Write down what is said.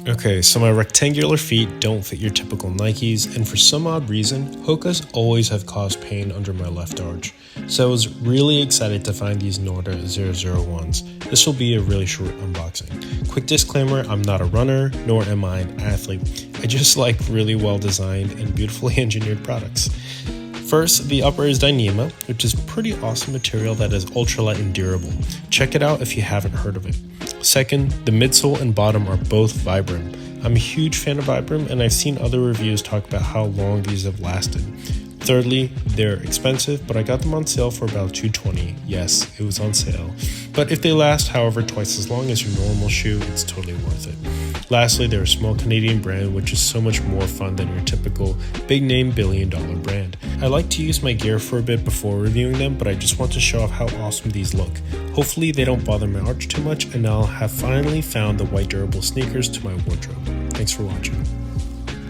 Okay, so my rectangular feet don't fit your typical Nikes, and for some odd reason, Hokas always have caused pain under my left arch. So I was really excited to find these Norda 001s. This will be a really short unboxing. Quick disclaimer, I'm not a runner, nor am I an athlete. I just like really well designed and beautifully engineered products. First, the upper is Dyneema, which is pretty awesome material that is ultralight and durable. Check it out if you haven't heard of it. Second, the midsole and bottom are both Vibram. I'm a huge fan of Vibram, and I've seen other reviews talk about how long these have lasted. Thirdly, they're expensive, but I got them on sale for about $220. Yes, it was on sale. But if they last, however, twice as long as your normal shoe, it's totally worth it. Lastly, they're a small Canadian brand, which is so much more fun than your typical big-name billion-dollar brand. I like to use my gear for a bit before reviewing them, but I just want to show off how awesome these look. Hopefully they don't bother my arch too much, and I'll have finally found the white durable sneakers to my wardrobe. Thanks for watching.